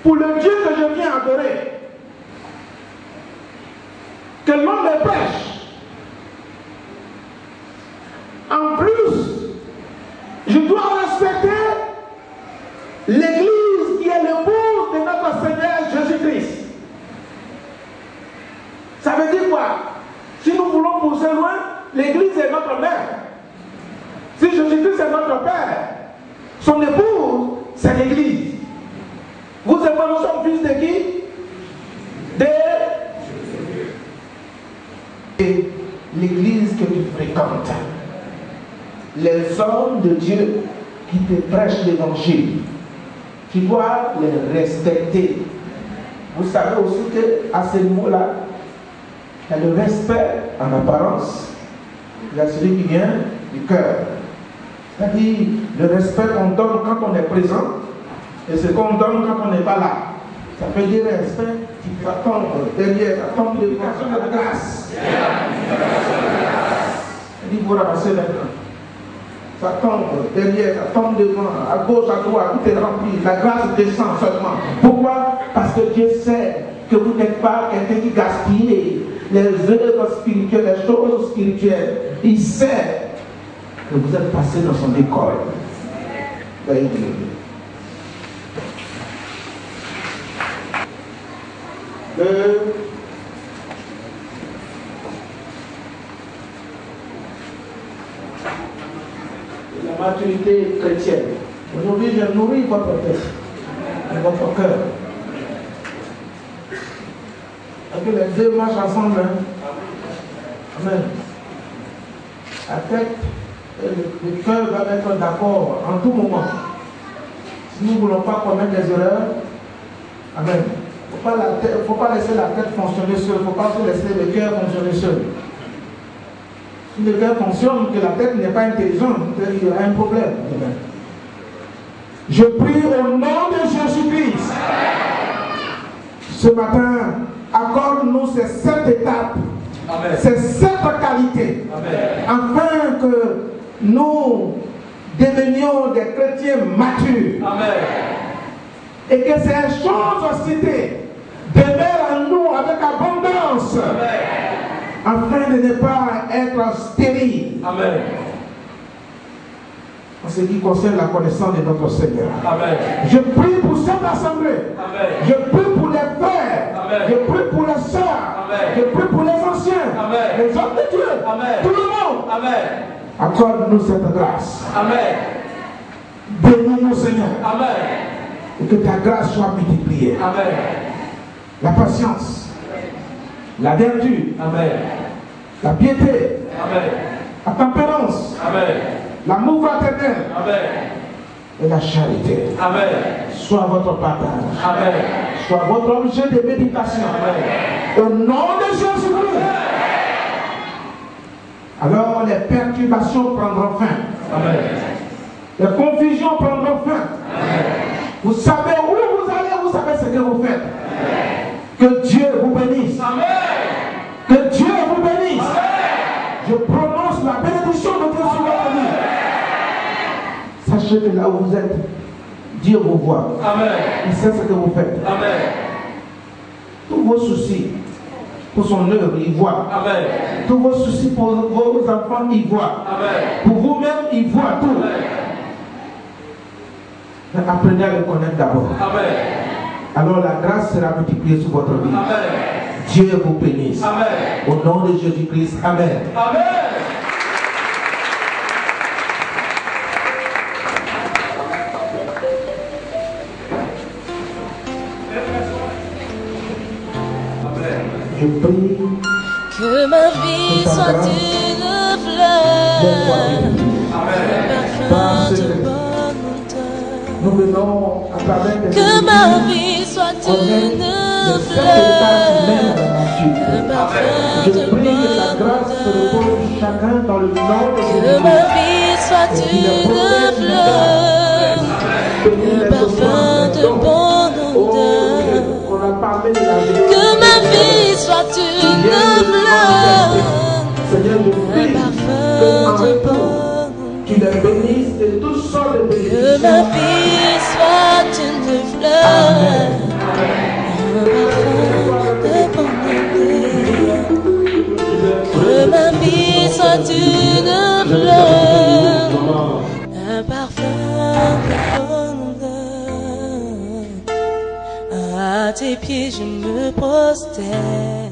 pour le Dieu que je viens adorer. Que l'on me prêche. En plus, je dois respecter l'Église qui est l'épouse de notre Seigneur Jésus-Christ. Ça veut dire quoi? Si nous voulons pousser loin, l'Église est notre mère. Si Jésus-Christ est notre Père, son épouse, c'est l'Église. Vous et moi, nous sommes fils de qui? Et l'Église que tu fréquentes, les hommes de Dieu qui te prêchent l'Évangile, tu dois les respecter. Vous savez aussi qu'à ce niveau-là, il y a le respect en apparence. Il y a celui qui vient du cœur. C'est-à-dire le respect qu'on donne quand on est présent et ce qu'on donne quand on n'est pas là. Ça peut dire respect, tu attends derrière, attends l'éducation de la grâce. Il faut ramasser maintenant. Ça tombe derrière, ça tombe devant, à gauche, à droite, tout est rempli. La grâce descend seulement. Pourquoi? Parce que Dieu sait que vous n'êtes pas quelqu'un qui gaspille les œuvres spirituelles, les choses spirituelles. Il sait que vous êtes passé dans son école. La maturité chrétienne. Aujourd'hui, je nourris votre tête, votre cœur. Et que les deux marchent ensemble. Hein? Amen. La tête et le cœur doivent être d'accord en tout moment. Si nous ne voulons pas commettre des erreurs, amen. Il ne faut pas laisser la tête fonctionner seule, il ne faut pas laisser le cœur fonctionner seul. Si le cœur fonctionne, que la tête n'est pas intelligente, il y a un problème. Je prie au nom de Jésus-Christ. Ce matin, accorde-nous ces 7 étapes, ces 7 qualités, afin que nous devenions des chrétiens matures. Amen. Et que ces choses citées demeurent en nous avec abondance. Amen. Afin de ne pas être stérile. Amen. En ce qui concerne la connaissance de notre Seigneur. Amen. Je prie pour cette assemblée. Amen. Je prie pour les frères. Amen. Je prie pour les sœurs. Amen. Je prie pour les anciens. Amen. Les hommes de Dieu. Amen. Tout le monde. Amen. Accorde-nous cette grâce. Amen. Bénis-nous, Seigneur. Amen. Et que ta grâce soit multipliée. Amen. La patience, la vertu, amen. La piété, amen. La tempérance, amen. L'amour fraternel, amen. Et la charité, amen. Soit votre partage, amen. Soit votre objet de méditation, amen. Au nom de Jésus-Christ. Alors les perturbations prendront fin, amen. Les confusions prendront fin, amen. Vous savez où vous allez, vous savez ce que vous faites. Amen. Que Dieu vous bénisse. Amen. Que Dieu vous bénisse. Amen. Je prononce la bénédiction de Dieu sur votre vie. Sachez que là où vous êtes, Dieu vous voit. Amen. Il sait ce que vous faites. Amen. Tous vos soucis pour son œuvre, il voit. Amen. Tous vos soucis pour vos enfants, il voit. Amen. Pour vous-même, il voit tout. Amen. Mais apprenez à le connaître d'abord. Amen. Alors la grâce sera multipliée sur votre vie. Amen. Dieu vous bénisse. Amen. Au nom de Jésus-Christ. Amen. Amen. Je prie que ma vie soit une fleur, un parfum de bonne odeur. Nous venons à travers des que ma vie soit une fleur, un parfum de bonne odeur. Chacun dans le nom de Jésus. Que ma vie soit une fleur, un parfum de bonne odeur. Que ma vie soit une fleur, un parfum de bonne odeur. Tu les bénisses de toutes sortes de bénédictions. Que ma vie soit une fleur, tes pieds je me prosterne.